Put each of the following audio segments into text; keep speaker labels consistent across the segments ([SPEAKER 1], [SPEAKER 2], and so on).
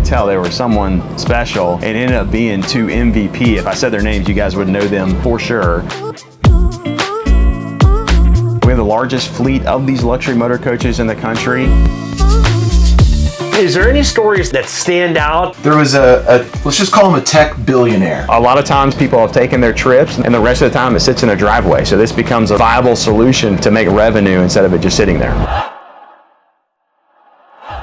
[SPEAKER 1] Tell they were someone special. It ended up being 2 MVP. If I said their names, you guys would know them for sure. We have the largest fleet of these luxury motor coaches in the country.
[SPEAKER 2] Is there any stories that stand out?
[SPEAKER 3] There was let's just call him a tech billionaire.
[SPEAKER 1] A lot of times people have taken their trips and the rest of the time it sits in a driveway. So this becomes a viable solution to make revenue instead of it just sitting there.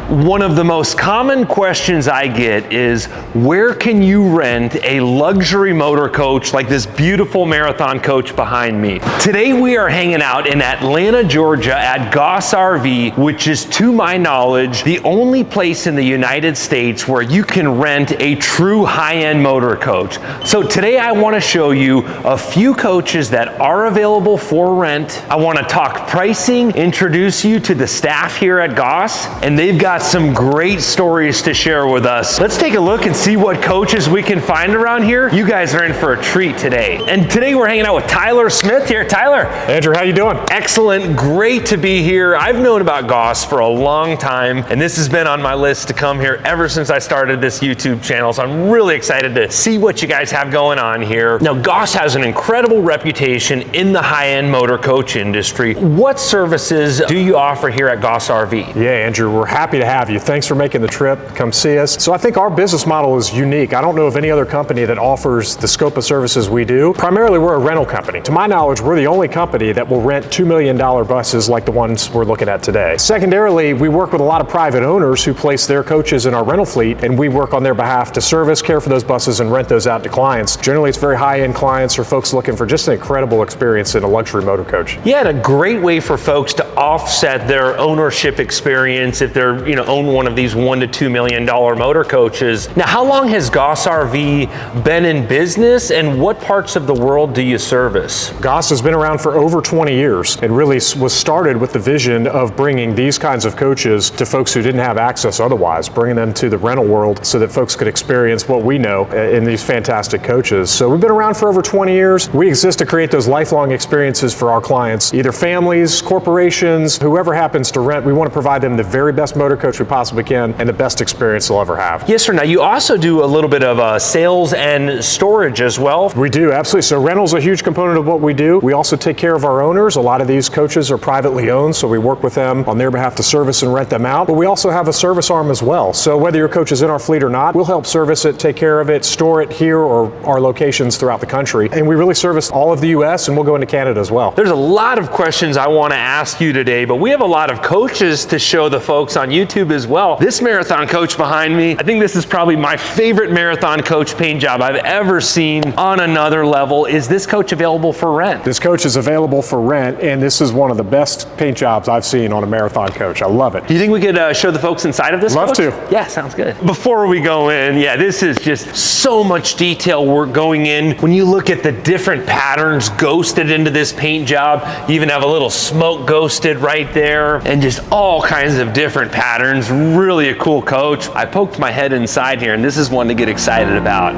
[SPEAKER 2] One of the most common questions I get is, where can you rent a luxury motor coach like this beautiful Marathon coach behind me? Today we are hanging out in Atlanta, Georgia at Goss RV, which is, to my knowledge, the only place in the United States where you can rent a true high-end motor coach. So today I want to show you a few coaches that are available for rent. I want to talk pricing, introduce you to the staff here at Goss, and they've got some great stories to share with us. Let's take a look and see what coaches we can find around here. You guys are in for a treat today. And today we're hanging out with Tyler Smith here. Tyler.
[SPEAKER 4] Andrew, how you doing?
[SPEAKER 2] Excellent, great to be here. I've known about Goss for a long time, and this has been on my list to come here ever since I started this YouTube channel, so I'm really excited to see what you guys have going on here. Now, Goss has an incredible reputation in the high-end motor coach industry. What services do you offer here at Goss RV?
[SPEAKER 4] Yeah, Andrew, we're happy to have you. Thanks for making the trip. Come see us. So I think our business model is unique. I don't know of any other company that offers the scope of services we do. Primarily, we're a rental company. To my knowledge, we're the only company that will rent $2 million buses like the ones we're looking at today. Secondarily, we work with a lot of private owners who place their coaches in our rental fleet, and we work on their behalf to service, care for those buses, and rent those out to clients. Generally, it's very high-end clients or folks looking for just an incredible experience in a luxury motor coach.
[SPEAKER 2] Yeah, and a great way for folks to offset their ownership experience if they're, own one of these $1 to $2 million motor coaches. Now, how long has Goss RV been in business, and what parts of the world do you service?
[SPEAKER 4] Goss has been around for over 20 years. It really was started with the vision of bringing these kinds of coaches to folks who didn't have access otherwise, bringing them to the rental world so that folks could experience what we know in these fantastic coaches. So we've been around for over 20 years. We exist to create those lifelong experiences for our clients, either families, corporations, whoever happens to rent. We want to provide them the very best motor coach we possibly can and the best experience they'll ever have.
[SPEAKER 2] Yes, sir. Now, you also do a little bit of sales and storage as well.
[SPEAKER 4] We do, absolutely. So rental's a huge component of what we do. We also take care of our owners. A lot of these coaches are privately owned, so we work with them on their behalf to service and rent them out. But we also have a service arm as well. So whether your coach is in our fleet or not, we'll help service it, take care of it, store it here or our locations throughout the country. And we really service all of the U.S. and we'll go into Canada as well.
[SPEAKER 2] There's a lot of questions I want to ask you today, but we have a lot of coaches to show the folks on YouTube as well. This Marathon coach behind me, I think this is probably my favorite Marathon coach paint job I've ever seen on another level. Is this coach available for rent?
[SPEAKER 4] This coach is available for rent, and this is one of the best paint jobs I've seen on a Marathon coach. I love it.
[SPEAKER 2] Do you think we could show the folks inside of this
[SPEAKER 4] Love
[SPEAKER 2] coach?
[SPEAKER 4] to.
[SPEAKER 2] Yeah, sounds good. Before we go in, yeah, this is just so much detail work going in. When you look at the different patterns ghosted into this paint job, you even have a little smoke ghosted right there, and just all kinds of different patterns. Really a cool coach. I poked my head inside here, and this is one to get excited about.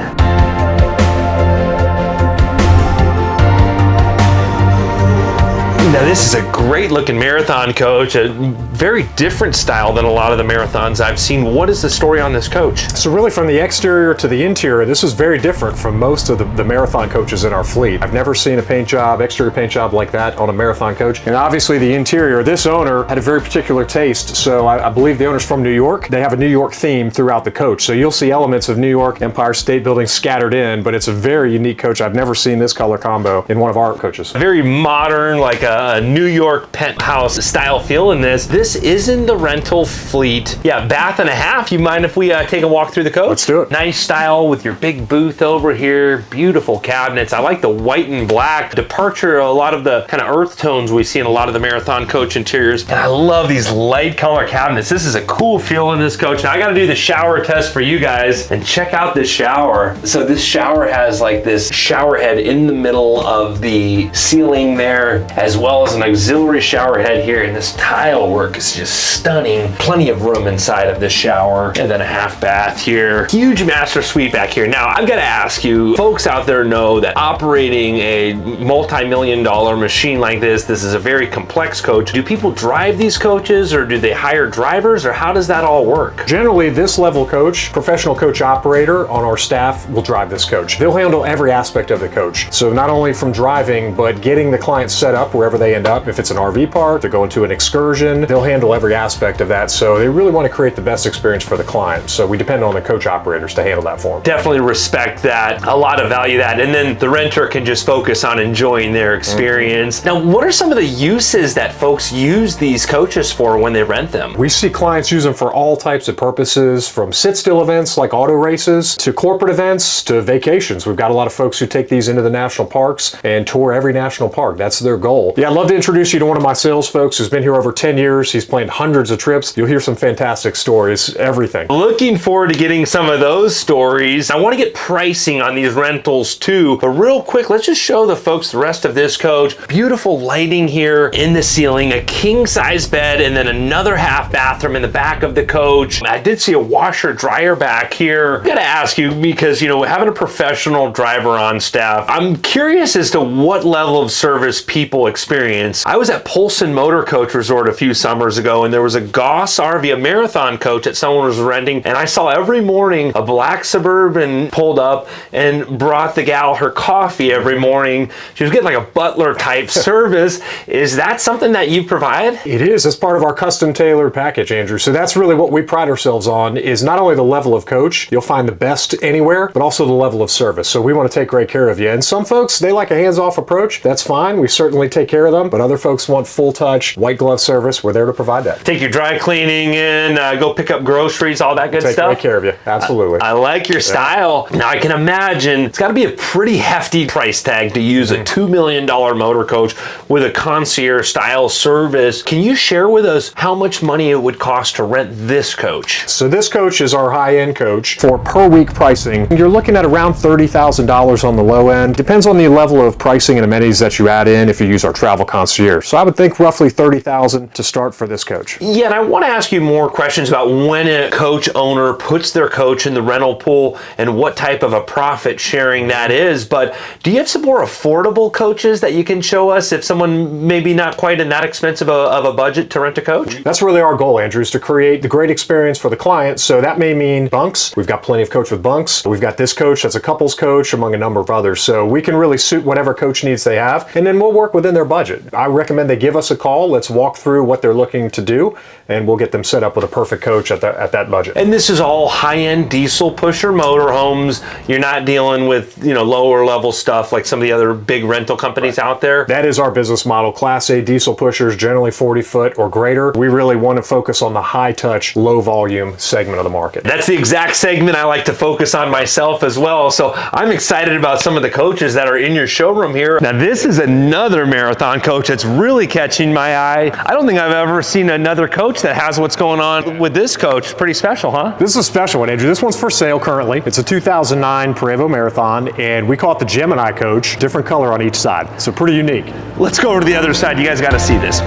[SPEAKER 2] Now, this is a great looking Marathon coach, a very different style than a lot of the Marathons I've seen. What is the story on this coach?
[SPEAKER 4] So really, from the exterior to the interior, this is very different from most of the Marathon coaches in our fleet. I've never seen a paint job, exterior paint job like that on a Marathon coach. And obviously the interior, this owner had a very particular taste. So I believe the owner's from New York. They have a New York theme throughout the coach. So you'll see elements of New York, Empire State Building scattered in, but it's a very unique coach. I've never seen this color combo in one of our coaches.
[SPEAKER 2] Very modern, like a New York penthouse style feel in this. This is in the rental fleet. Yeah, bath and a half. You mind if we take a walk through the coach?
[SPEAKER 4] Let's do it.
[SPEAKER 2] Nice style with your big booth over here. Beautiful cabinets. I like the white and black. Departure, a lot of the kind of earth tones we see in a lot of the Marathon coach interiors. And I love these light color cabinets. This is a cool feel in this coach. Now I got to do the shower test for you guys and check out this shower. So this shower has like this shower head in the middle of the ceiling there, as well well as an auxiliary shower head here, and this tile work is just stunning. Plenty of room inside of this shower, and then a half bath here. Huge master suite back here. Now, I've got to ask you, folks out there know that operating a multi-million-dollar machine like this is a very complex coach. Do people drive these coaches, or do they hire drivers, or how does that all work?
[SPEAKER 4] Generally, this level coach, professional coach operator on our staff will drive this coach. They'll handle every aspect of the coach. So not only from driving, but getting the client set up wherever they end up. If it's an RV park, they're going to an excursion, they'll handle every aspect of that. So they really want to create the best experience for the client. So we depend on the coach operators to handle that for them.
[SPEAKER 2] Definitely respect that, a lot of value that, and then the renter can just focus on enjoying their experience. Now, what are some of the uses that folks use these coaches for when they rent them?
[SPEAKER 4] We see clients use them for all types of purposes, from sit-still events like auto races to corporate events to vacations. We've got a lot of folks who take these into the national parks and tour every national park. That's their goal. Yeah, I'd love to introduce you to one of my sales folks who's been here over 10 years. He's planned hundreds of trips. You'll hear some fantastic stories, everything.
[SPEAKER 2] Looking forward to getting some of those stories. I want to get pricing on these rentals too, but real quick, let's just show the folks the rest of this coach. Beautiful lighting here in the ceiling, a king-size bed, and then another half bathroom in the back of the coach. I did see a washer dryer back here. I gotta ask you, because having a professional driver on staff, I'm curious as to what level of service people experience. I was at Polson Motor Coach Resort a few summers ago, and there was a Goss RV, a marathon coach that someone was renting, and I saw every morning a black Suburban pulled up and brought the gal her coffee every morning. She was getting like a butler type service. Is that something that you provide?
[SPEAKER 4] It is. As part of our custom tailored package, Andrew. So that's really what we pride ourselves on, is not only the level of coach, you'll find the best anywhere, but also the level of service. So we want to take great care of you. And some folks, they like a hands-off approach. That's fine. We certainly take care of them. But other folks want full touch, white glove service. We're there to provide that.
[SPEAKER 2] Take your dry cleaning in, go pick up groceries, all that good stuff.
[SPEAKER 4] Take great care of you. Absolutely.
[SPEAKER 2] I like your style. Now I can imagine it's got to be a pretty hefty price tag to use a $2 million motor coach with a concierge style service. Can you share with us how much money it would cost to rent this coach?
[SPEAKER 4] So this coach is our high-end coach. For per week pricing, you're looking at around $30,000 on the low end. Depends on the level of pricing and amenities that you add in if you use our travel concierge. So I would think roughly $30,000 to start for this coach.
[SPEAKER 2] Yeah, and I want to ask you more questions about when a coach owner puts their coach in the rental pool and what type of a profit sharing that is. But do you have some more affordable coaches that you can show us if someone maybe not quite in that expensive of a budget to rent a coach?
[SPEAKER 4] That's really our goal, Andrew, is to create the great experience for the client. So that may mean bunks. We've got plenty of coach with bunks. We've got this coach that's a couples coach, among a number of others. So we can really suit whatever coach needs they have, and then we'll work within their budget. I recommend they give us a call. Let's walk through what they're looking to do, and we'll get them set up with a perfect coach at that budget.
[SPEAKER 2] And this is all high-end diesel pusher motorhomes. You're not dealing with lower level stuff like some of the other big rental companies out there.
[SPEAKER 4] That is our business model. Class A diesel pushers, generally 40 foot or greater. We really want to focus on the high touch, low volume segment of the market.
[SPEAKER 2] That's the exact segment I like to focus on myself as well. So I'm excited about some of the coaches that are in your showroom here. Now this is another marathon coach that's really catching my eye. I don't think I've ever seen another coach that has what's going on with this coach. It's pretty special, huh?
[SPEAKER 4] This is a special one, Andrew. This one's for sale currently. It's a 2009 Prevo Marathon, and we call it the Gemini coach. Different color on each side. So pretty unique.
[SPEAKER 2] Let's go over to the other side. You guys got to see this.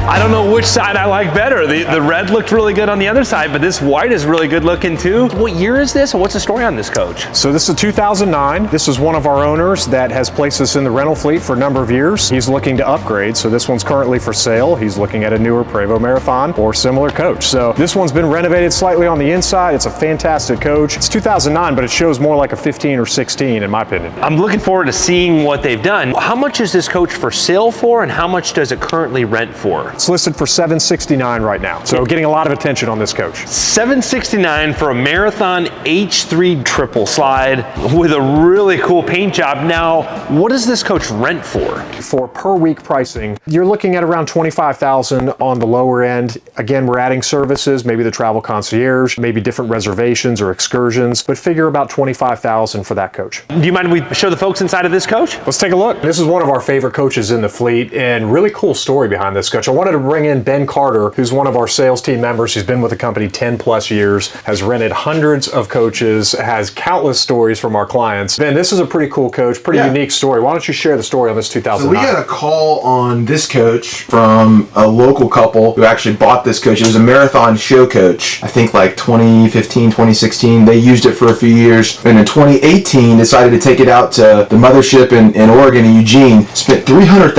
[SPEAKER 2] I don't know which side I like better. The red looked really good on the other side, but this white is really good looking too. What year is this, and what's the story on this coach?
[SPEAKER 4] So this is a 2009. This is one of our owners that has placed us in the rental fleet for a number of years. He's looking to upgrade, so this one's currently for sale. He's looking at a newer Prevo Marathon or similar coach. So this one's been renovated slightly on the inside. It's a fantastic coach. It's 2009, but it shows more like a 15 or 16 in my opinion.
[SPEAKER 2] I'm looking forward to seeing what they've done. How much is this coach for sale for, and how much does it currently rent for?
[SPEAKER 4] It's listed for $769 right now. So getting a lot of attention on this coach.
[SPEAKER 2] $769 for a Marathon H3 triple slide with a really cool paint job. Now, what does this coach rent for?
[SPEAKER 4] For per week pricing, you're looking at around $25,000 on the lower end. Again, we're adding services, maybe the travel concierge, maybe different reservations or excursions, but figure about $25,000 for that coach.
[SPEAKER 2] Do you mind if we show the folks inside of this coach?
[SPEAKER 4] Let's take a look. This is one of our favorite coaches in the fleet, and really cool story behind this coach. I wanted to bring in Ben Carter, who's one of our sales team members. He's been with the company 10 plus years, has rented hundreds of coaches, has countless stories from our clients. Ben, this is a pretty cool coach, pretty unique story. Why don't you share the story on this 2009?
[SPEAKER 3] So we got a call on this coach from a local couple who actually bought this coach. It was a marathon show coach, I think like 2015, 2016. They used it for a few years. And in 2018, decided to take it out to the mothership in Oregon, in Eugene. Spent $300,000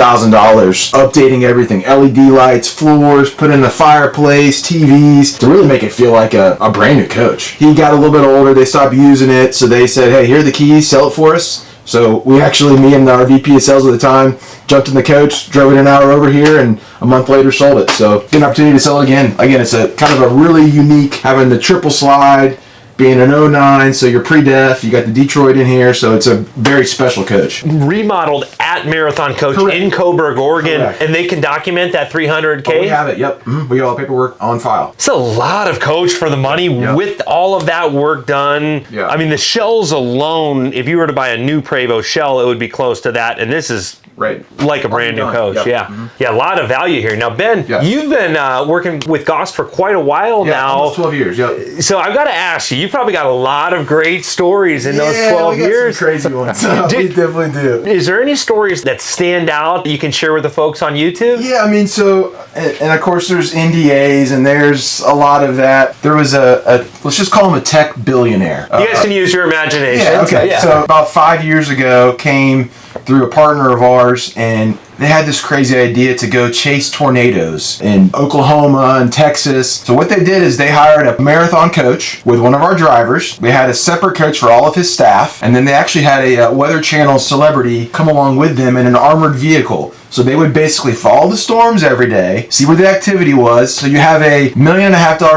[SPEAKER 3] updating everything. LED lights, floors, put in the fireplace, TVs, to really make it feel like a brand new coach. He got a little bit older. They stopped using it. So they said, hey, here are the keys. Sell it for us. So we actually, me and our VP of sales at the time, jumped in the coach, drove it an hour over here, and a month later sold it. So get an opportunity to sell it again. Again, it's a kind of a really unique, having the triple slide, being an 09, so you're pre-def, you got the Detroit in here, so it's a very special coach.
[SPEAKER 2] Remodeled at Marathon Coach in Coburg, Oregon, and they can document that 300K?
[SPEAKER 3] Oh, we have it, yep. We got all the paperwork on file.
[SPEAKER 2] It's a lot of coach for the money with all of that work done.
[SPEAKER 3] Yeah.
[SPEAKER 2] I mean, the shells alone, if you were to buy a new Prevost shell, it would be close to that, and this is like a brand new coach. Yeah, a lot of value here. Now, Ben, you've been working with Goss for quite a while now.
[SPEAKER 3] Almost 12 years,
[SPEAKER 2] So I've got to ask you, probably got a lot of great stories in those 12 years.
[SPEAKER 3] Some crazy ones. We definitely do.
[SPEAKER 2] Is there any stories that stand out that you can share with the folks on YouTube?
[SPEAKER 3] Yeah, I mean, so, and of course there's NDAs and there's a lot of that. There was a let's just call him a tech billionaire.
[SPEAKER 2] You guys can use your imagination.
[SPEAKER 3] Yeah, okay. So about 5 years ago, came through a partner of ours, and they had this crazy idea to go chase tornadoes in Oklahoma and Texas. So what they did is they hired a marathon coach with one of our drivers. They had a separate coach for all of his staff, and then they actually had a Weather Channel celebrity come along with them in an armored vehicle. So they would basically follow the storms every day, see where the activity was. So you have a $1.5 million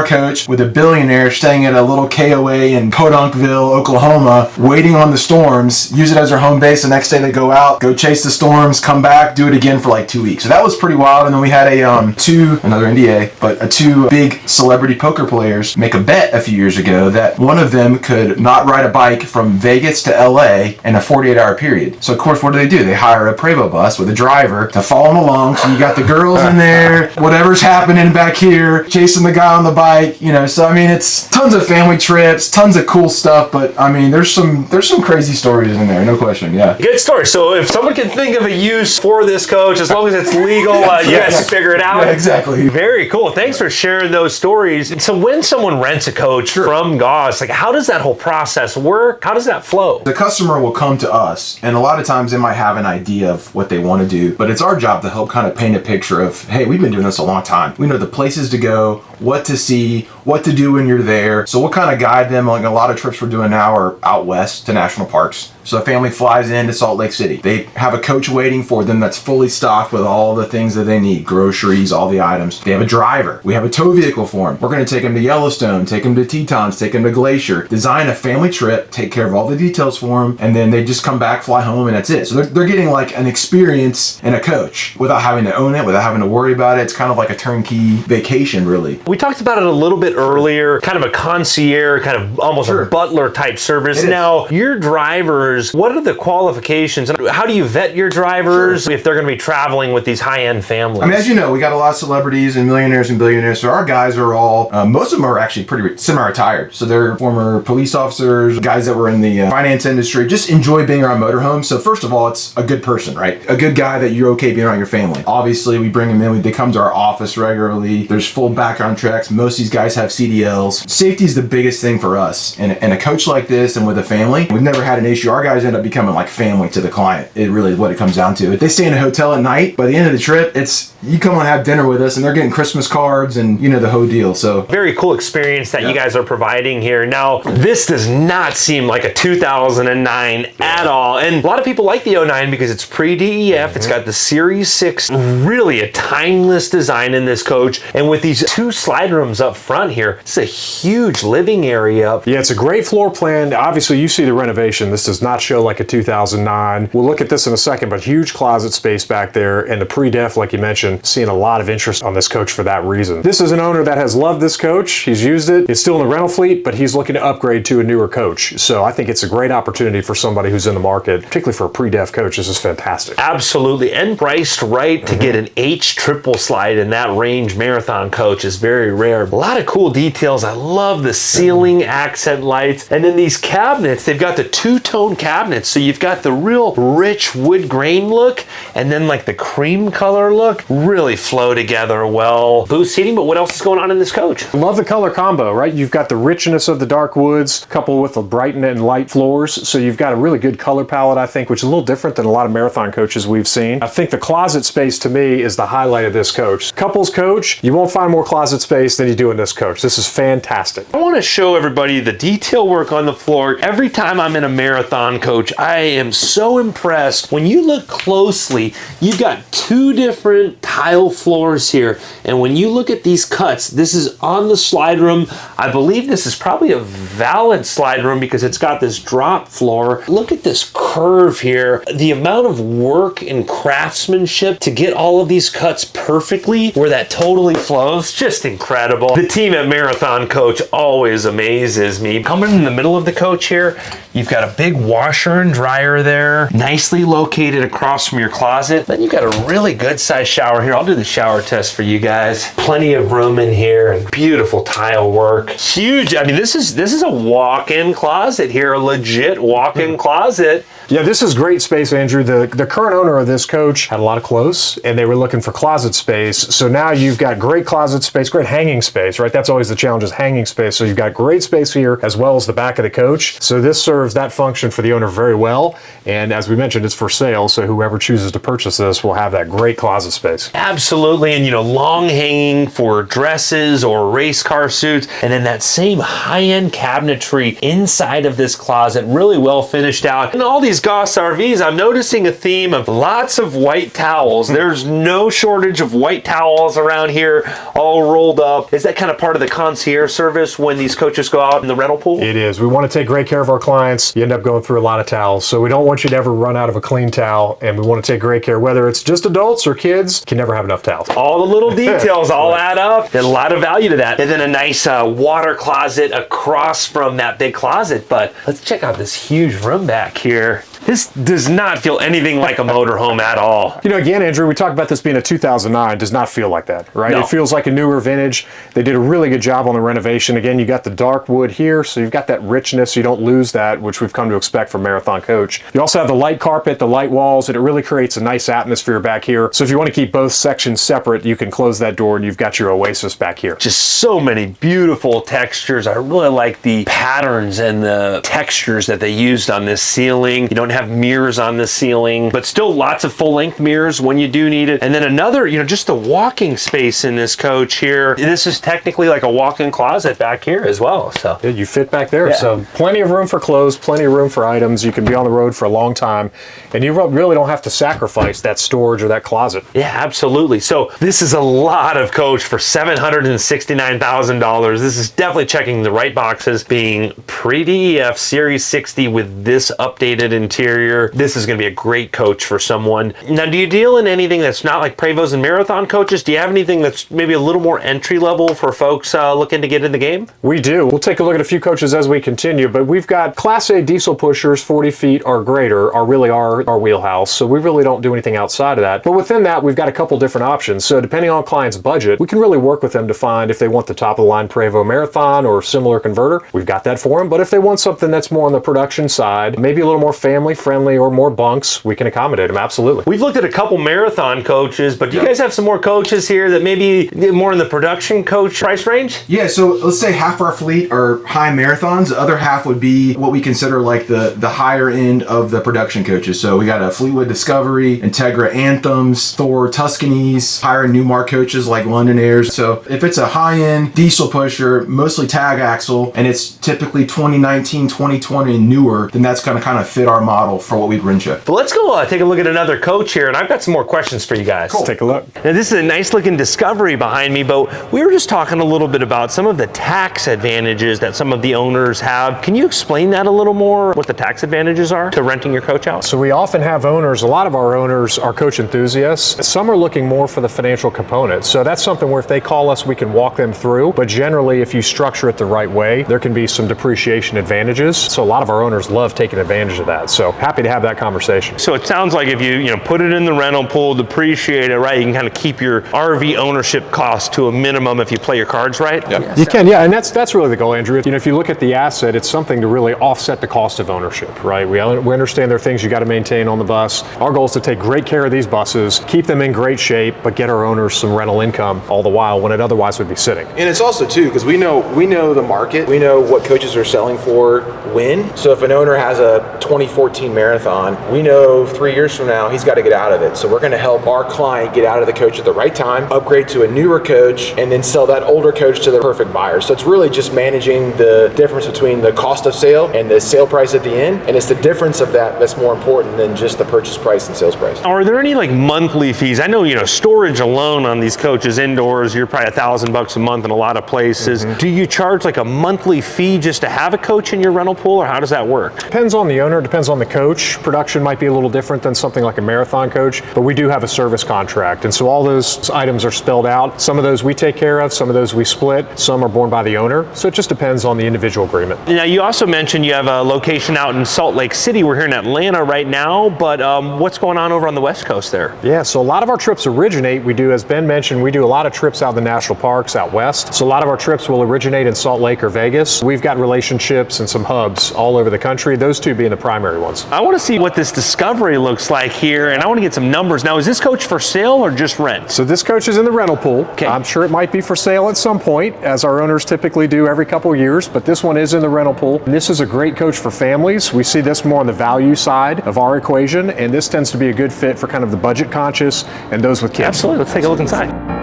[SPEAKER 3] coach with a billionaire staying at a little KOA in Podunkville, Oklahoma, waiting on the storms, use it as their home base. The next day they go out, go chase the storms, come back, do it again for like 2 weeks. So that was pretty wild. And then we had another NDA, but two big celebrity poker players make a bet a few years ago that one of them could not ride a bike from Vegas to LA in a 48-hour period. So of course, what do? They hire a Prevost bus with a driver to follow them along. So you got the girls in there, whatever's happening back here, chasing the guy on the bike, so I mean, it's tons of family trips, tons of cool stuff, but I mean, there's some crazy stories in there, no question.
[SPEAKER 2] Good story. So if someone can think of a use for this coach, as long as it's legal, you guys can figure it out.
[SPEAKER 3] Yeah, exactly.
[SPEAKER 2] Very cool. Thanks for sharing those stories. And so when someone rents a coach from Goss, like, how does that whole process work? How does that flow?
[SPEAKER 3] The customer will come to us, and a lot of times they might have an idea of what they want to do, but it's our job to help kind of paint a picture of, hey, we've been doing this a long time. We know the places to go, what to see, what to do when you're there. So we'll kind of guide them. Like a lot of trips we're doing now are out west to national parks. So a family flies into Salt Lake City. They have a coach waiting for them that's fully stocked with all the things that they need, groceries, all the items. They have a driver. We have a tow vehicle for them. We're going to take them to Yellowstone, take them to Tetons, take them to Glacier, design a family trip, take care of all the details for them, and then they just come back, fly home, and that's it. So they're getting like an experience and a coach without having to own it, without having to worry about it. It's kind of like a turnkey vacation, really.
[SPEAKER 2] We talked about it a little bit earlier, kind of a concierge, kind of almost a butler type service. Now, your drivers, what are the qualifications? How do you vet your drivers if they're going to be traveling with these high-end families?
[SPEAKER 3] I mean, as you know, we got a lot of celebrities and millionaires and billionaires. So our guys are all, most of them are actually pretty semi-retired. So they're former police officers, guys that were in the finance industry, just enjoy being around motorhomes. So first of all, it's a good person, right? A good guy that you're okay being around your family. Obviously, we bring them in. They come to our office regularly. There's full background checks. Most of these guys have CDLs. Safety is the biggest thing for us. And a coach like this and with a family, we've never had an issue. Our guys end up becoming like family to the client. It really is what it comes down to. If they stay in a hotel at night, by the end of the trip, it's you come and have dinner with us and they're getting Christmas cards and the whole deal. So
[SPEAKER 2] very cool experience that you guys are providing here. Now, this does not seem like a 2009 at all. And a lot of people like the 09 because it's pre-DEF. It's got the Series 6, really a timeless design in this coach. And with these two slide rooms up front here, it's a huge living area.
[SPEAKER 4] Yeah, it's a great floor plan. Obviously, you see the renovation. This does not show like a 2009. We'll look at this in a second, but huge closet space back there. And the pre-def, like you mentioned, renovation. Seeing a lot of interest on this coach for that reason. This is an owner that has loved this coach. He's used it. It's still in the rental fleet, but he's looking to upgrade to a newer coach. So I think it's a great opportunity for somebody who's in the market, particularly for a pre-dev coach. This is fantastic.
[SPEAKER 2] Absolutely, and priced right to get an H triple slide in that range marathon coach is very rare. A lot of cool details. I love the ceiling accent lights, and then these cabinets. They've got the two-tone cabinets, so you've got the real rich wood grain look, and then like the cream color look. Really flow together well. Boost seating, but what else is going on in this coach?
[SPEAKER 4] Love the color combo, right? You've got the richness of the dark woods coupled with the bright and light floors, so you've got a really good color palette, I think, which is a little different than a lot of marathon coaches we've seen. I think the closet space to me is the highlight of this coach. Couples coach, you won't find more closet space than you do in this coach. This is fantastic.
[SPEAKER 2] I want to show everybody the detail work on the floor. Every time I'm in a marathon coach, I am so impressed. When you look closely, you've got two different tile floors here, and when you look at these cuts, this is on the slide room. I believe this is probably a valid slide room because it's got this drop floor. Look at this curve here. The amount of work and craftsmanship to get all of these cuts perfectly where that totally flows, just incredible. The team at Marathon Coach always amazes me. Coming in the middle of the coach here, you've got a big washer and dryer there, nicely located across from your closet. Then you've got a really good sized shower here. I'll do the shower test for you guys. Plenty of room in here and beautiful tile work. Huge. I mean, this is a walk-in closet here, a legit walk-in closet.
[SPEAKER 4] Yeah, this is great space, Andrew. The current owner of this coach had a lot of clothes and they were looking for closet space. So now you've got great closet space, great hanging space, right? That's always the challenge, is hanging space. So you've got great space here as well as the back of the coach. So this serves that function for the owner very well. And as we mentioned, it's for sale. So whoever chooses to purchase this will have that great closet space.
[SPEAKER 2] Absolutely. And long hanging for dresses or race car suits. And then that same high-end cabinetry inside of this closet, really well finished out. And all these Goss RVs, I'm noticing a theme of lots of white towels. There's no shortage of white towels around here, all rolled up. Is that kind of part of the concierge service when these coaches go out in the rental pool?
[SPEAKER 4] It is. We want to take great care of our clients. You end up going through a lot of towels. So we don't want you to ever run out of a clean towel, and we want to take great care, whether it's just adults or kids, can never have enough towels.
[SPEAKER 2] All the little details all add up. There's a lot of value to that. And then a nice water closet across from that big closet. But let's check out this huge room back here. This does not feel anything like a motorhome at all.
[SPEAKER 4] Again, Andrew, we talked about this being a 2009. Does not feel like that, right?
[SPEAKER 2] No.
[SPEAKER 4] It feels like a newer vintage. They did a really good job on the renovation. Again, you got the dark wood here, so you've got that richness. You don't lose that, which we've come to expect from Marathon Coach. You also have the light carpet, the light walls, and it really creates a nice atmosphere back here. So if you want to keep both sections separate, you can close that door and you've got your oasis back here.
[SPEAKER 2] Just so many beautiful textures. I really like the patterns and the textures that they used on this ceiling. You don't have mirrors on the ceiling, but still lots of full-length mirrors when you do need it. And then another, just the walking space in this coach here. This is technically like a walk-in closet back here as well. So
[SPEAKER 4] yeah, you fit back there.
[SPEAKER 2] Yeah.
[SPEAKER 4] So plenty of room for clothes, plenty of room for items. You can be on the road for a long time, and you really don't have to sacrifice that storage or that closet.
[SPEAKER 2] Yeah, absolutely. So this is a lot of coach for $769,000. This is definitely checking the right boxes, being pre-DEF Series 60 with this updated interior. This is going to be a great coach for someone. Now, do you deal in anything that's not like Prevost and Marathon coaches? Do you have anything that's maybe a little more entry level for folks looking to get in the game?
[SPEAKER 4] We do. We'll take a look at a few coaches as we continue, but we've got Class A diesel pushers, 40 feet or greater, are really our wheelhouse. So we really don't do anything outside of that. But within that, we've got a couple different options. So depending on client's budget, we can really work with them to find if they want the top of the line Prevost Marathon or similar converter. We've got that for them. But if they want something that's more on the production side, maybe a little more family friendly or more bunks, we can accommodate them. Absolutely.
[SPEAKER 2] We've looked at a couple marathon coaches, but do you guys have some more coaches here that maybe more in the production coach price range?
[SPEAKER 3] Yeah, so let's say half our fleet are high marathons. The other half would be what we consider like the higher end of the production coaches. So we got a Fleetwood Discovery, Integra Anthems, Thor Tuscany's, higher end Newmark coaches like London Airs. So if it's a high-end diesel pusher, mostly tag axle, and it's typically 2019, 2020 and newer, then that's going to kind of fit our model. model for what we'd rent you.
[SPEAKER 2] But let's go take a look at another coach here, and I've got some more questions for you guys.
[SPEAKER 4] Let's take a look.
[SPEAKER 2] Now, this is a nice looking Discovery behind me, but we were just talking a little bit about some of the tax advantages that some of the owners have. Can you explain that a little more, what the tax advantages are to renting your coach out?
[SPEAKER 4] So we often have owners, a lot of our owners are coach enthusiasts. Some are looking more for the financial component. So that's something where if they call us, we can walk them through. But generally, if you structure it the right way, there can be some depreciation advantages. So a lot of our owners love taking advantage of that. So happy to have that conversation.
[SPEAKER 2] So it sounds like if you put it in the rental pool, depreciate it, right, you can kind of keep your RV ownership cost to a minimum if you play your cards right.
[SPEAKER 3] Yep.
[SPEAKER 4] You can, yeah, and that's really the goal, Andrew. If you look at the asset, it's something to really offset the cost of ownership, right? We understand there are things you got to maintain on the bus. Our goal is to take great care of these buses, keep them in great shape, but get our owners some rental income all the while when it otherwise would be sitting.
[SPEAKER 3] And it's also too, because we know the market, we know what coaches are selling for when. So if an owner has a 2014 Marathon, we know 3 years from now he's got to get out of it. So we're going to help our client get out of the coach at the right time, upgrade to a newer coach, and then sell that older coach to the perfect buyer. So it's really just managing the difference between the cost of sale and the sale price at the end. And it's the difference of that that's more important than just the purchase price and sales price.
[SPEAKER 2] Are there any like monthly fees? I know, storage alone on these coaches indoors, you're probably $1,000 a month in a lot of places. Mm-hmm. Do you charge like a monthly fee just to have a coach in your rental pool, or how does that work?
[SPEAKER 4] Depends on the owner, depends on the coach. Production might be a little different than something like a marathon coach, but we do have a service contract. And so all those items are spelled out. Some of those we take care of, some of those we split, some are borne by the owner. So it just depends on the individual agreement.
[SPEAKER 2] Now, you also mentioned you have a location out in Salt Lake City. We're here in Atlanta right now, but what's going on over on the West Coast there?
[SPEAKER 4] Yeah, so a lot of our trips originate, we do, as Ben mentioned, we do a lot of trips out in the national parks out west. So a lot of our trips will originate in Salt Lake or Vegas. We've got relationships and some hubs all over the country, those two being the primary ones.
[SPEAKER 2] I want to see what this Discovery looks like here, and I want to get some numbers. Now, is this coach for sale or just rent?
[SPEAKER 4] So this coach is in the rental pool.
[SPEAKER 2] Okay.
[SPEAKER 4] I'm sure it might be for sale at some point, as our owners typically do every couple of years, but this one is in the rental pool. And this is a great coach for families. We see this more on the value side of our equation, and this tends to be a good fit for kind of the budget conscious and those with kids.
[SPEAKER 2] Absolutely. Let's take a look inside.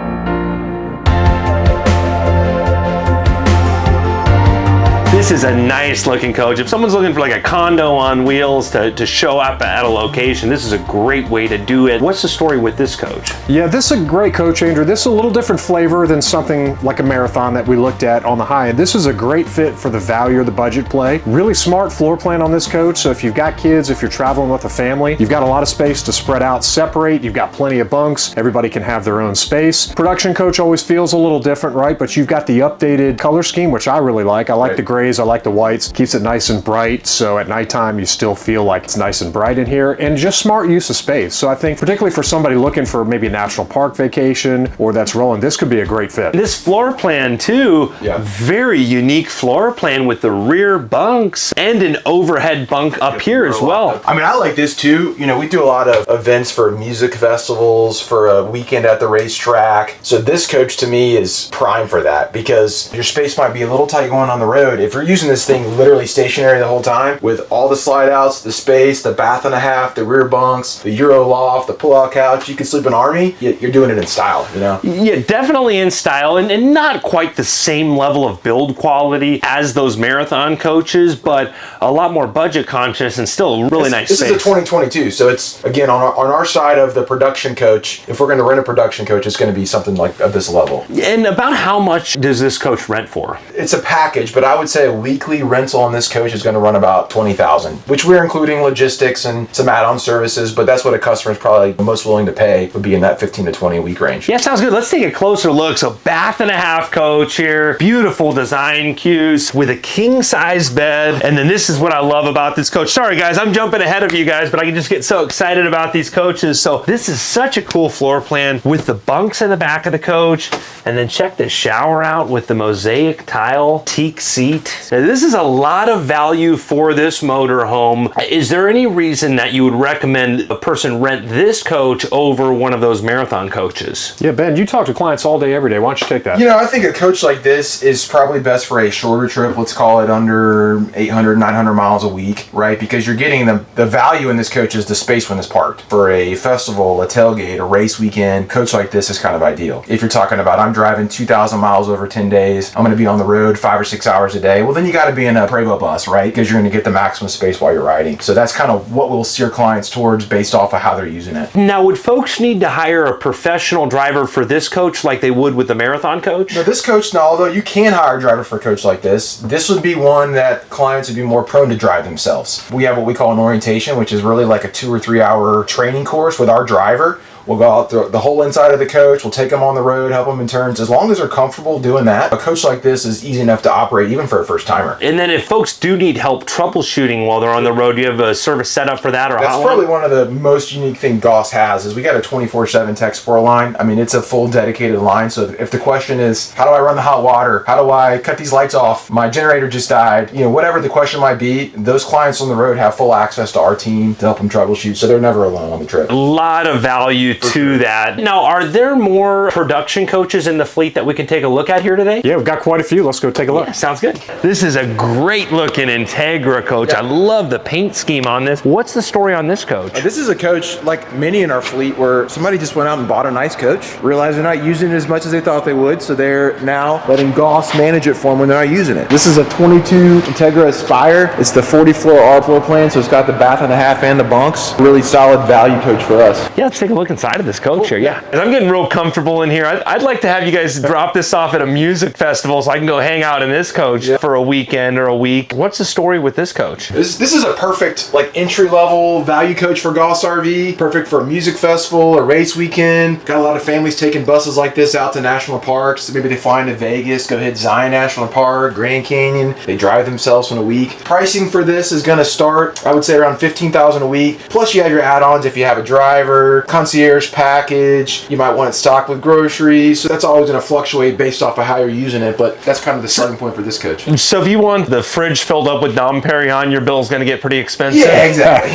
[SPEAKER 2] This is a nice looking coach. If someone's looking for like a condo on wheels to show up at a location, this is a great way to do it. What's the story with this coach?
[SPEAKER 4] Yeah, this is a great coach, Andrew. This is a little different flavor than something like a Marathon that we looked at on the high end. This is a great fit for the value or the budget play. Really smart floor plan on this coach. So if you've got kids, if you're traveling with a family, you've got a lot of space to spread out, separate. You've got plenty of bunks. Everybody can have their own space. Production coach always feels a little different, right? But you've got the updated color scheme, which I really like. I like the grays. I like the whites. Keeps it nice and bright. So at nighttime, you still feel like it's nice and bright in here, and just smart use of space. So I think particularly for somebody looking for maybe a national park vacation or that's rolling, this could be a great fit.
[SPEAKER 2] This floor plan too, very unique floor plan with the rear bunks and an overhead bunk up here as well.
[SPEAKER 3] I mean, I like this too. We do a lot of events for music festivals, for a weekend at the racetrack. So this coach to me is prime for that, because your space might be a little tight going on the road. If you're using this thing literally stationary the whole time with all the slide outs, the space, the bath and a half, the rear bunks, the Euro loft, the pull-out couch, you can sleep in Army. You're doing it in style,
[SPEAKER 2] Yeah, definitely in style, and not quite the same level of build quality as those Marathon coaches, but a lot more budget conscious and still a really nice space.
[SPEAKER 3] This is a 2022, so it's, again, on our side of the production coach. If we're going to rent a production coach, it's going to be something like of this level.
[SPEAKER 2] And about how much does this coach rent for?
[SPEAKER 3] It's a package, but I would say a weekly rental on this coach is going to run about $20,000, which we're including logistics and some add-on services, but that's what a customer is probably most willing to pay, would be in that 15 to 20 a week range.
[SPEAKER 2] Yeah, sounds good. Let's take a closer look. So bath and a half coach here, beautiful design cues with a king size bed. And then this is what I love about this coach. Sorry guys, I'm jumping ahead of you guys, but I can just get so excited about these coaches. So this is such a cool floor plan with the bunks in the back of the coach. And then check the shower out with the mosaic tile teak seat. Now, this is a lot of value for this motorhome. Is there any reason that you would recommend a person rent this coach over one of those Marathon coaches?
[SPEAKER 4] Yeah, Ben, you talk to clients all day, every day. Why don't you take that?
[SPEAKER 3] I think a coach like this is probably best for a shorter trip. Let's call it under 800, 900 miles a week, right? Because you're getting the value in this coach is the space when it's parked. For a festival, a tailgate, a race weekend, coach like this is kind of ideal. If you're talking about, I'm driving 2,000 miles over 10 days, I'm going to be on the road 5 or 6 hours a day. well, then you got to be in a Prevost bus, right? Because you're going to get the maximum space while you're riding. So that's kind of what we'll steer clients towards based off of how they're using it.
[SPEAKER 2] Now, would folks need to hire a professional driver for this coach like they would with the Marathon coach?
[SPEAKER 3] Now, this coach, now, although you can hire a driver for a coach like this would be one that clients would be more prone to drive themselves. We have what we call an orientation, which is really like a 2 or 3 hour training course with our driver. We'll go out the whole inside of the coach. We'll take them on the road, help them in turns. As long as they're comfortable doing that, a coach like this is easy enough to operate even for a first timer.
[SPEAKER 2] And then if folks do need help troubleshooting while they're on the road, do you have a service set up for that? Or
[SPEAKER 3] that's probably one of the most unique things Goss has is we got a 24/7 tech support line. I mean, it's a full dedicated line. So if the question is, how do I run the hot water? How do I cut these lights off? My generator just died. You know, whatever the question might be, those clients on the road have full access to our team to help them troubleshoot. So they're never alone on the trip.
[SPEAKER 2] A lot of value to that. Now, are there more production coaches in the fleet that we can take a look at here today?
[SPEAKER 4] Yeah, we've got quite a few. Let's go take a look.
[SPEAKER 2] Yeah, sounds good. This is a great looking Integra coach. I love the paint scheme on this. What's the story on this coach?
[SPEAKER 3] This is a coach like many in our fleet where somebody just went out and bought a nice coach, realized they're not using it as much as they thought they would, so they're now letting Goss manage it for them when they're not using it. This is a 22 Integra Aspire. It's the 40 floor R floor plan, so it's got the bath and a half and the bunks. Really solid value coach for us.
[SPEAKER 2] Yeah, let's take a look inside of this coach here. Yeah, I'm getting real comfortable in here. I'd like to have you guys drop this off at a music festival so I can go hang out in this coach for a weekend or a week. What's the story with this coach?
[SPEAKER 3] This is a perfect like entry level value coach for Goss RV. Perfect for a music festival or race weekend. Got a lot of families taking buses like this out to national parks. Maybe they fly into Vegas, go hit Zion National Park, Grand Canyon. They drive themselves in a week. Pricing for this is going to start, I would say, around $15,000 a week. Plus you have your add-ons if you have a driver, concierge package. You might want it stocked with groceries. So that's always going to fluctuate based off of how you're using it, but that's kind of the starting point for this coach.
[SPEAKER 2] So if you want the fridge filled up with Dom Perignon, your bill's going to get pretty expensive.
[SPEAKER 3] Yeah, exactly.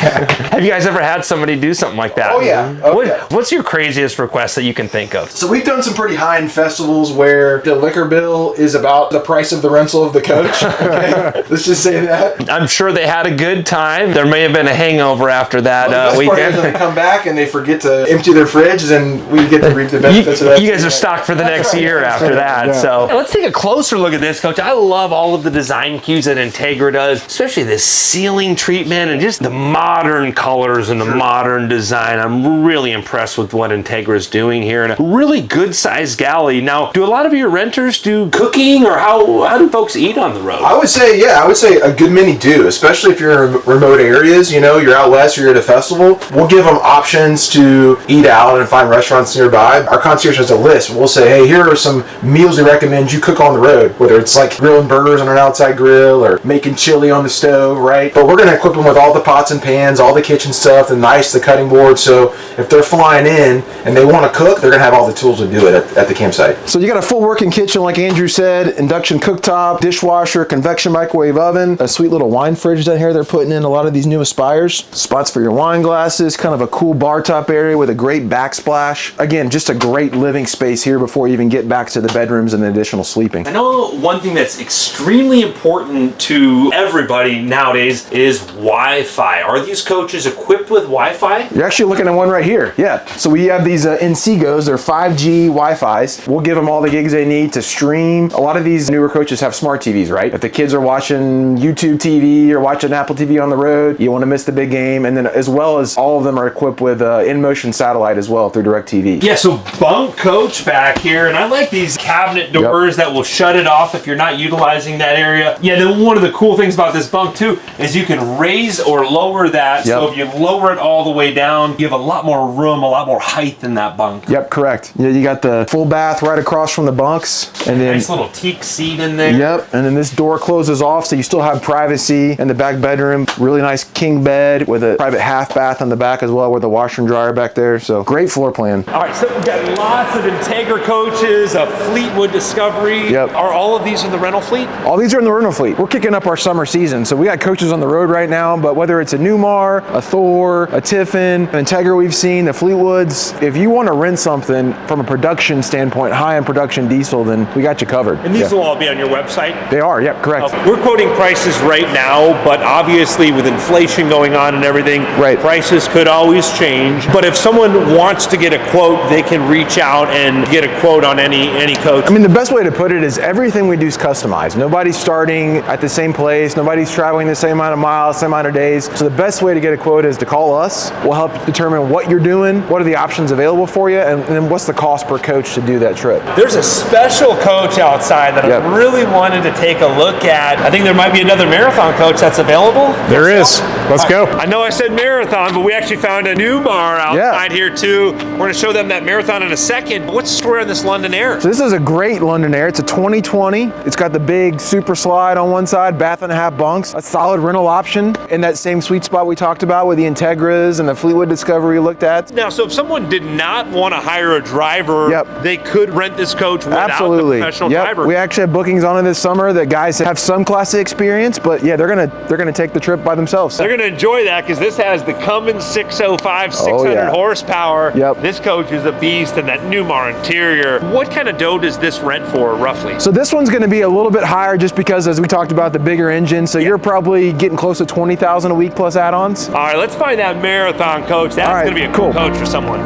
[SPEAKER 2] Have you guys ever had somebody do something like that?
[SPEAKER 3] Oh, yeah.
[SPEAKER 2] What's your craziest request that you can think of?
[SPEAKER 3] So we've done some pretty high-end festivals where the liquor bill is about the price of the rental of the coach. Okay? Let's just say that.
[SPEAKER 2] I'm sure they had a good time. There may have been a hangover after that weekend.
[SPEAKER 3] When they come back and they forget to empty their fridge, then we get to reap the benefits of that.
[SPEAKER 2] You guys are stocked for the next year after that. Yeah. So let's take a closer look at this coach. I love all of the design cues that Integra does, especially this ceiling treatment and just the modern colors and the modern design. I'm really impressed with what Integra is doing here, and a really good sized galley. Now, do a lot of your renters do cooking, or how do folks eat on the road?
[SPEAKER 3] I would say a good many do, especially if you're in remote areas, you know, you're out west or you're at a festival. We'll give them options to eat out and find restaurants nearby. Our concierge has a list. We'll say, hey, here are some meals we recommend you cook on the road, whether it's like grilling burgers on an outside grill or making chili on the stove, right? But we're going to equip them with all the pots and pans, all the kitchen stuff, the knives, the cutting board. So if they're flying in and they want to cook, they're going to have all the tools to do it at the campsite. So you got a full working kitchen, like Andrew said, induction cooktop, dishwasher, convection microwave oven, a sweet little wine fridge down here they're putting in a lot of these new Aspires, spots for your wine glasses, kind of a cool bar top area with a great backsplash. Again, just a great living space here before you even get back to the bedrooms and the additional sleeping.
[SPEAKER 2] I know one thing that's extremely important to everybody nowadays is Wi-Fi. Are these coaches equipped with Wi-Fi?
[SPEAKER 3] You're actually looking at one right here. Yeah. So we have these Incegos. They're 5G Wi-Fis. We'll give them all the gigs they need to stream. A lot of these newer coaches have smart TVs, right? If the kids are watching YouTube TV or watching Apple TV on the road, you want to miss the big game. And then as well as all of them are equipped with in-motion satellite as well through DirecTV.
[SPEAKER 2] Yeah, so bunk coach back here, and I like these cabinet doors that will shut it off if you're not utilizing that area. Yeah, then one of the cool things about this bunk too is you can raise or lower that. So if you lower it all the way down, you have a lot more room, a lot more height in that bunk.
[SPEAKER 3] Yep, correct. Yeah, you got the full bath right across from the bunks, and then
[SPEAKER 2] nice little teak seat in there.
[SPEAKER 3] Yep, and then this door closes off, so you still have privacy in the back bedroom. Really nice king bed with a private half bath on the back as well, with a washer and dryer back there. So great floor plan.
[SPEAKER 2] All right, so we've got lots of Integra coaches, a Fleetwood Discovery.
[SPEAKER 3] Yep.
[SPEAKER 2] Are all of these in the rental fleet?
[SPEAKER 3] All these are in the rental fleet. We're kicking up our summer season, so we got coaches on the road right now, but whether it's a Newmar, a Thor, a Tiffin, an Integra we've seen, the Fleetwoods, if you want to rent something from a production standpoint, high-end production diesel, then we got you covered.
[SPEAKER 2] And these will all be on your website?
[SPEAKER 3] They are, yep, correct.
[SPEAKER 2] We're quoting prices right now, but obviously with inflation going on and everything, prices could always change. But if someone someone wants to get a quote, they can reach out and get a quote on any coach?
[SPEAKER 3] I mean, the best way to put it is everything we do is customized. Nobody's starting at the same place. Nobody's traveling the same amount of miles, same amount of days. So the best way to get a quote is to call us. We'll help determine what you're doing, what are the options available for you, and then what's the cost per coach to do that trip.
[SPEAKER 2] There's a special coach outside that I really wanted to take a look at. I think there might be another marathon coach that's available.
[SPEAKER 4] There is. Let's go.
[SPEAKER 2] I know I said marathon, but we actually found a new Mar outside here too. We're going to show them that marathon in a second. What's the story on this London Air?
[SPEAKER 3] So this is a great London Air. It's a 2020. It's got the big super slide on one side, bath and a half bunks, a solid rental option in that same sweet spot we talked about with the Integras and the Fleetwood Discovery we looked at.
[SPEAKER 2] Now, so if someone did not want to hire a driver, they could rent this coach without the professional driver.
[SPEAKER 3] We actually have bookings on it this summer that guys have some Class A experience, but yeah, they're gonna take the trip by themselves.
[SPEAKER 2] They're gonna enjoy that because this has the Cummins 605, 600 horsepower. This coach is a beast, and that Newmar interior. What kind of dough does this rent for roughly?
[SPEAKER 3] So this one's gonna be a little bit higher just because, as we talked about, the bigger engine. So you're probably getting close to $20,000 a week plus add-ons.
[SPEAKER 2] All right, let's find that marathon coach. That's gonna be a cool coach for someone.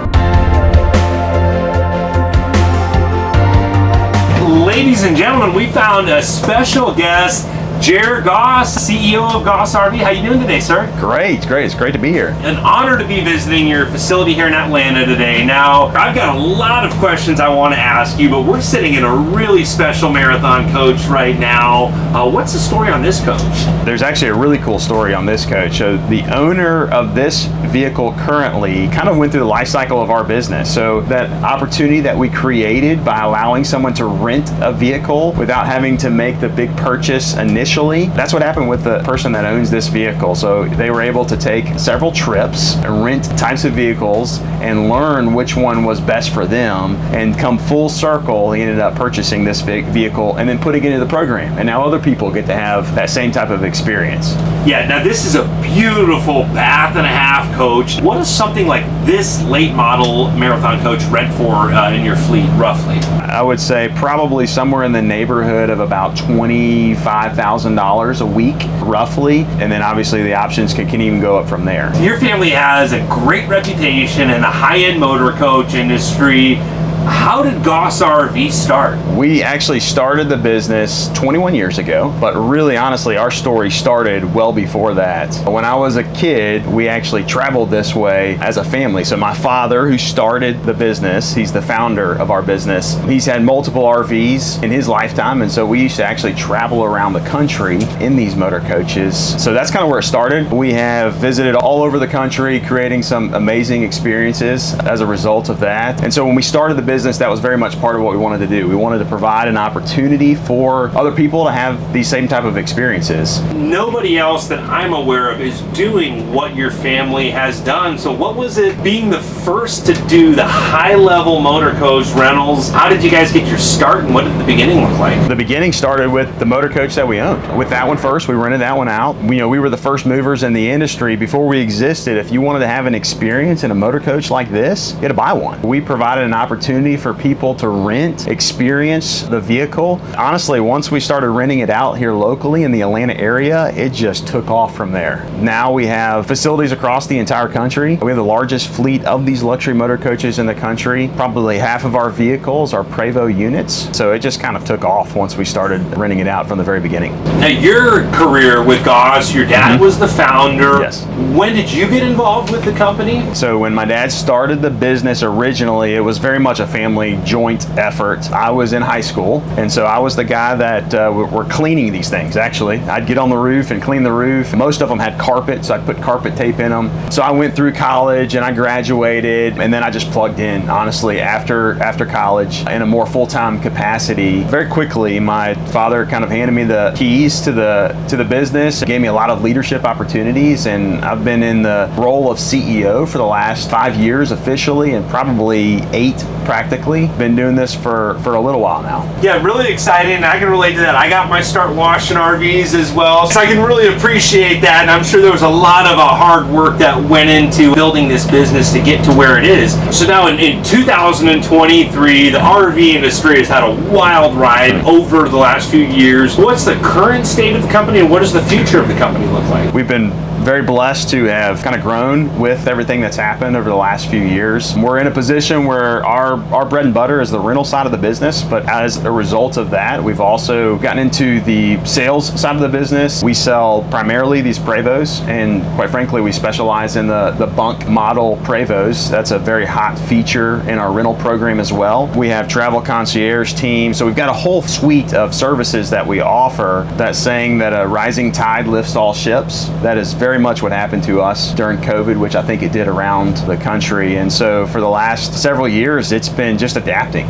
[SPEAKER 2] Ladies and gentlemen, we found a special guest, Jared Goss, CEO of Goss RV. How you doing today, sir?
[SPEAKER 1] Great. It's great to be here.
[SPEAKER 2] An honor to be visiting your facility here in Atlanta today. Now, I've got a lot of questions I want to ask you, but we're sitting in a really special marathon coach right now. What's the story on this coach?
[SPEAKER 1] There's actually a really cool story on this coach. So the owner of this vehicle currently kind of went through the life cycle of our business. So that opportunity that we created by allowing someone to rent a vehicle without having to make the big purchase initially, that's what happened with the person that owns this vehicle. So they were able to take several trips and rent types of vehicles and learn which one was best for them, and come full circle, he ended up purchasing this vehicle and then putting it into the program. And now other people get to have that same type of experience.
[SPEAKER 2] Yeah, now this is a beautiful bath and a half coach. What does something like this late model marathon coach rent for in your fleet roughly?
[SPEAKER 1] I would say probably somewhere in the neighborhood of about $25,000 a week, roughly. And then obviously the options can even go up from there.
[SPEAKER 2] Your family has a great reputation in the high-end motor coach industry. How did Goss RV start?
[SPEAKER 1] We actually started the business 21 years ago, but really honestly, our story started well before that. When I was a kid, we actually traveled this way as a family. So my father, who started the business, he's the founder of our business. He's had multiple RVs in his lifetime, and so we used to actually travel around the country in these motor coaches. So that's kind of where it started. We have visited all over the country, creating some amazing experiences as a result of that. And so when we started the business, that was very much part of what we wanted to do. We wanted to provide an opportunity for other people to have these same type of experiences.
[SPEAKER 2] Nobody else that I'm aware of is doing what your family has done. So what was it being the first to do the high-level motor coach rentals? How did you guys get your start, and what did the beginning look like?
[SPEAKER 1] The beginning started with the motor coach that we owned. With that one first, we rented that one out. We were the first movers in the industry. Before we existed, if you wanted to have an experience in a motor coach like this, you had to buy one. We provided an opportunity for people to rent, experience the vehicle. Honestly, once we started renting it out here locally in the Atlanta area, it just took off from there. Now we have facilities across the entire country. We have the largest fleet of these luxury motor coaches in the country. Probably half of our vehicles are Prevost units. So it just kind of took off once we started renting it out from the very beginning.
[SPEAKER 2] Now your career with Goss, your dad was the founder.
[SPEAKER 1] Yes.
[SPEAKER 2] When did you get involved with the company?
[SPEAKER 1] So when my dad started the business originally, it was very much a family joint effort. I was in high school, and so I was the guy that were cleaning these things. Actually, I'd get on the roof and clean the roof. Most of them had carpet, so I'd put carpet tape in them. So I went through college and I graduated, and then I just plugged in, honestly, after college in a more full-time capacity. Very quickly, my father kind of handed me the keys to the business, gave me a lot of leadership opportunities, and I've been in the role of CEO for the last 5 years officially, and probably 8 practically. Been doing this for a little while now.
[SPEAKER 2] Yeah, really exciting. I can relate to that. I got my start washing RVs as well, so I can really appreciate that, and I'm sure there was a lot of hard work that went into building this business to get to where it is. So now in 2023, the RV industry has had a wild ride over the last few years. What's the current state of the company, and what does the future of the company look like?
[SPEAKER 1] We've been very blessed to have kind of grown with everything that's happened over the last few years. We're in a position where our bread and butter is the rental side of the business, but as a result of that, we've also gotten into the sales side of the business. We sell primarily these Prevos, and quite frankly, we specialize in the bunk model Prevos. That's a very hot feature in our rental program as well. We have travel concierge team, so we've got a whole suite of services that we offer. That's saying that a rising tide lifts all ships. That is very much what happened to us during COVID, which I think it did around the country. And so for the last several years, it's been just adapting.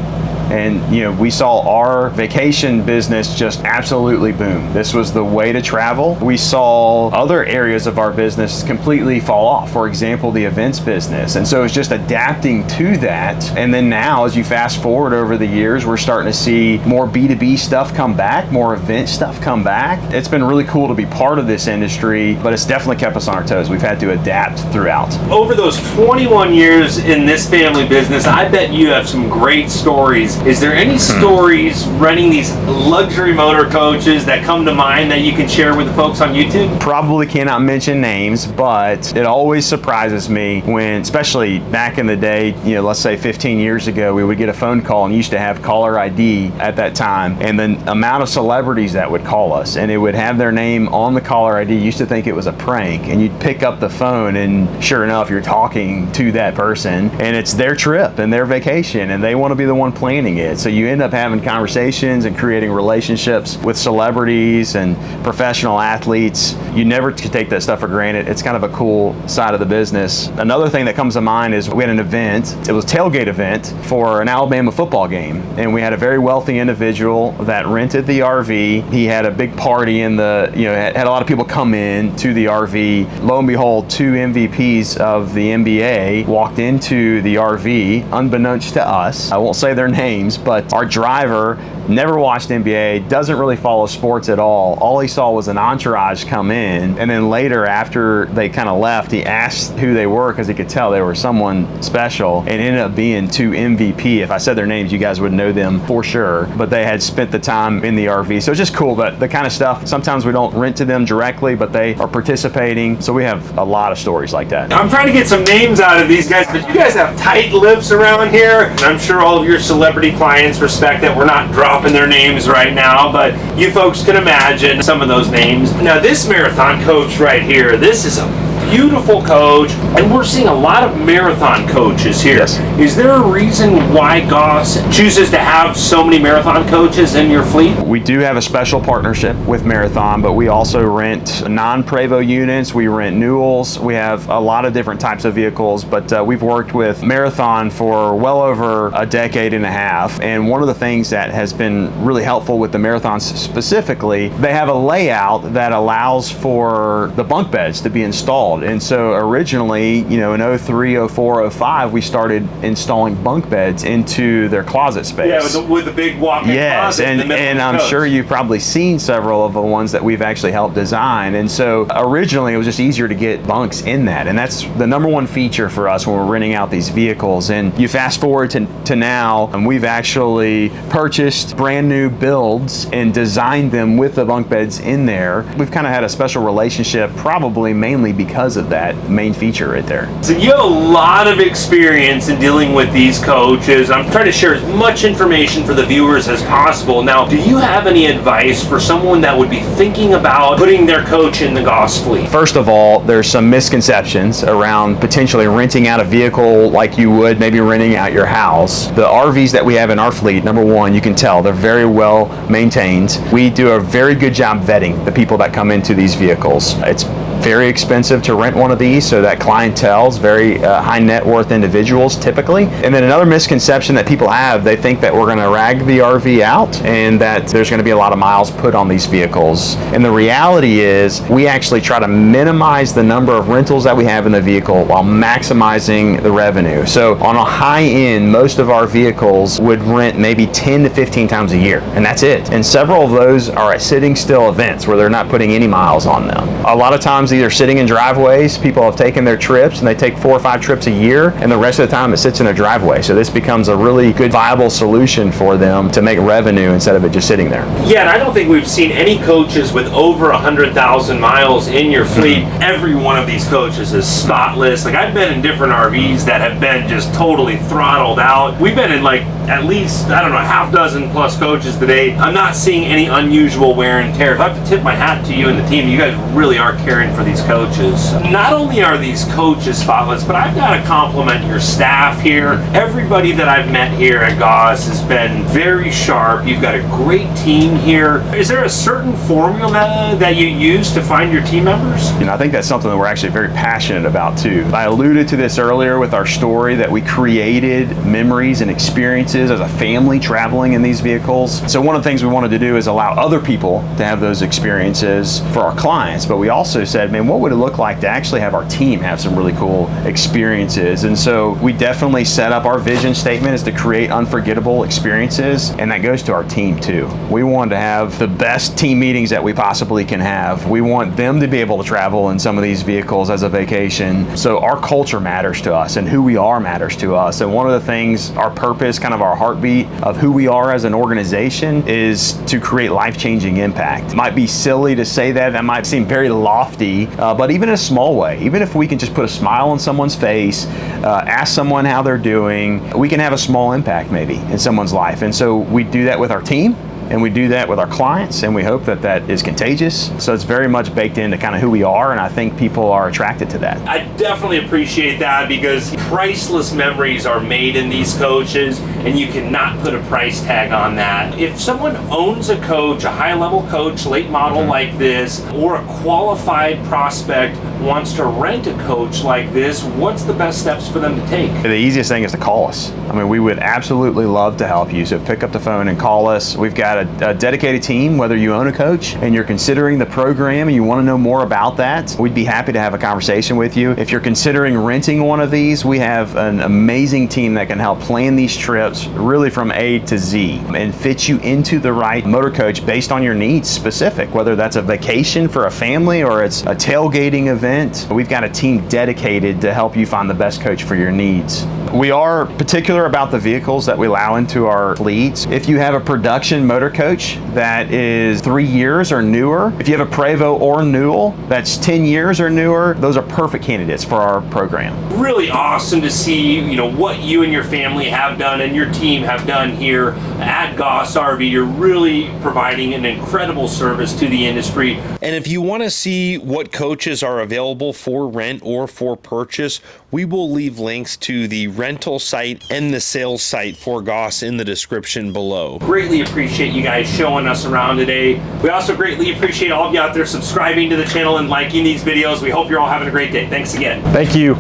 [SPEAKER 1] And we saw our vacation business just absolutely boom. This was the way to travel. We saw other areas of our business completely fall off. For example, the events business. And so it's just adapting to that. And then now, as you fast forward over the years, we're starting to see more B2B stuff come back, more event stuff come back. It's been really cool to be part of this industry, but it's definitely kept us on our toes. We've had to adapt throughout.
[SPEAKER 2] Over those 21 years in this family business, I bet you have some great stories. Is there any stories running these luxury motor coaches that come to mind that you can share with the folks on YouTube?
[SPEAKER 1] Probably cannot mention names, but it always surprises me when, especially back in the day, let's say 15 years ago, we would get a phone call and used to have caller ID at that time, and the amount of celebrities that would call us, and it would have their name on the caller ID. You used to think it was a prank, and you'd pick up the phone, and sure enough, you're talking to that person, and it's their trip and their vacation, and they want to be the one planning it. So you end up having conversations and creating relationships with celebrities and professional athletes. You never take that stuff for granted. It's kind of a cool side of the business. Another thing that comes to mind is we had an event. It was a tailgate event for an Alabama football game. And we had a very wealthy individual that rented the RV. He had a big party in had a lot of people come in to the RV. Lo and behold, 2 MVPs of the NBA walked into the RV, unbeknownst to us. I won't say their names, but our driver never watched NBA, doesn't really follow sports at all. All he saw was an entourage come in, and then later, after they kind of left, he asked who they were because he could tell they were someone special, and ended up being 2 MVP. If I said their names, you guys would know them for sure, but they had spent the time in the RV. So it's just cool, but the kind of stuff, sometimes we don't rent to them directly, but they are participating. So we have a lot of stories like that.
[SPEAKER 2] I'm trying to get some names out of these guys, but you guys have tight lips around here, and I'm sure all of your celebrity clients respect that we're not dropping their names right now, but you folks can imagine some of those names. Now this marathon coach right here, this is a beautiful coach, and we're seeing a lot of marathon coaches here.
[SPEAKER 1] Yes.
[SPEAKER 2] Is there a reason why Goss chooses to have so many marathon coaches in your fleet?
[SPEAKER 1] We do have a special partnership with Marathon, but we also rent non-Prevo units, we rent Newells, we have a lot of different types of vehicles, but we've worked with Marathon for well over a decade and a half, and one of the things that has been really helpful with the Marathons specifically, they have a layout that allows for the bunk beds to be installed. And so originally, in 03, 04, 05, we started installing bunk beds into their closet space.
[SPEAKER 2] Yeah, with the big walk-in closet in the middle
[SPEAKER 1] and
[SPEAKER 2] of the
[SPEAKER 1] I'm
[SPEAKER 2] coach.
[SPEAKER 1] sure you've probably seen several of the ones that we've actually helped design. And so originally it was just easier to get bunks in that. And that's the number one feature for us when we're renting out these vehicles. And you fast forward to now, and we've actually purchased brand new builds and designed them with the bunk beds in there. We've kind of had a special relationship, probably mainly because of that main feature right there.
[SPEAKER 2] So you have a lot of experience in dealing with these coaches. I'm trying to share as much information for the viewers as possible. Now, do you have any advice for someone that would be thinking about putting their coach in the Goss fleet?
[SPEAKER 1] First of all, there's some misconceptions around potentially renting out a vehicle like you would maybe renting out your house. The RVs that we have in our fleet, number one, you can tell they're very well maintained. We do a very good job vetting the people that come into these vehicles. It's very expensive to rent one of these, so that clientele's very high net worth individuals typically. And then another misconception that people have, they think that we're going to rag the RV out and that there's going to be a lot of miles put on these vehicles. And the reality is we actually try to minimize the number of rentals that we have in the vehicle while maximizing the revenue. So on a high end, most of our vehicles would rent maybe 10 to 15 times a year, and that's it. And several of those are at sitting still events where they're not putting any miles on them. A lot of times either sitting in driveways. People have taken their trips and they take 4 or 5 trips a year, and the rest of the time it sits in a driveway. So this becomes a really good viable solution for them to make revenue instead of it just sitting there.
[SPEAKER 2] Yeah, and I don't think we've seen any coaches with over 100,000 miles in your fleet. Every one of these coaches is spotless. Like, I've been in different RVs that have been just totally throttled out. We've been in like at least, I don't know, half dozen plus coaches today. I'm not seeing any unusual wear and tear. If I have to tip my hat to you and the team, you guys really are caring for these coaches. Not only are these coaches spotless, but I've got to compliment your staff here. Everybody that I've met here at Goss has been very sharp. You've got a great team here. Is there a certain formula that you use to find your team members?
[SPEAKER 1] You know, I think that's something that we're actually very passionate about too. I alluded to this earlier with our story that we created memories and experiences as a family traveling in these vehicles. So one of the things we wanted to do is allow other people to have those experiences for our clients, but we also said, man, what would it look like to actually have our team have some really cool experiences? And so we definitely set up our vision statement is to create unforgettable experiences, and that goes to our team too. We want to have the best team meetings that we possibly can have. We want them to be able to travel in some of these vehicles as a vacation. So our culture matters to us and who we are matters to us. And one of the things, our purpose, kind of our heartbeat of who we are as an organization is to create life-changing impact. It might be silly to say that, that might seem very lofty, but even in a small way, even if we can just put a smile on someone's face, ask someone how they're doing, we can have a small impact maybe in someone's life. And so we do that with our team, and we do that with our clients, and we hope that that is contagious. So it's very much baked into kind of who we are, and I think people are attracted to that.
[SPEAKER 2] I definitely appreciate that, because priceless memories are made in these coaches, and you cannot put a price tag on that. If someone owns a coach, a high-level coach, late model like this, or a qualified prospect wants to rent a coach like this, what's the best steps for them to take?
[SPEAKER 1] The easiest thing is to call us. I mean, we would absolutely love to help you. So pick up the phone and call us. We've got a dedicated team, whether you own a coach and you're considering the program and you want to know more about that, we'd be happy to have a conversation with you. If you're considering renting one of these, we have an amazing team that can help plan these trips really from A to Z and fit you into the right motor coach based on your needs specific, whether that's a vacation for a family or it's a tailgating event. We've got a team dedicated to help you find the best coach for your needs. We are particular about the vehicles that we allow into our fleets. If you have a production motor coach that is 3 years or newer, if you have a Prevost or Newell that's 10 years or newer, those are perfect candidates for our program.
[SPEAKER 2] Really awesome to see, what you and your family have done and your team have done here at Goss RV. You're really providing an incredible service to the industry.
[SPEAKER 5] And if you want to see what coaches are available for rent or for purchase, we will leave links to the rental site and the sales site for Goss in the description below.
[SPEAKER 2] Greatly appreciate you guys showing us around today. We also greatly appreciate all of you out there subscribing to the channel and liking these videos. We hope you're all having a great day. Thanks again.
[SPEAKER 4] Thank you.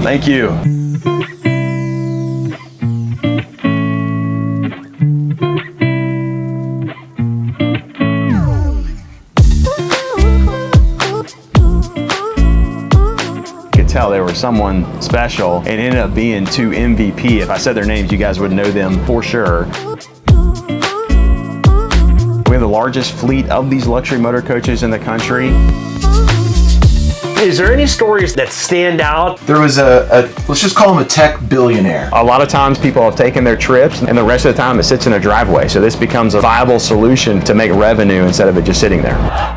[SPEAKER 1] Thank you. Tell they were someone special and ended up being 2 MVP. If I said their names, you guys would know them for sure. We have the largest fleet of these luxury motor coaches in the country.
[SPEAKER 2] Is there any stories that stand out?
[SPEAKER 3] There was let's just call him a tech billionaire.
[SPEAKER 1] A lot of times people have taken their trips and the rest of the time it sits in a driveway. So this becomes a viable solution to make revenue instead of it just sitting there.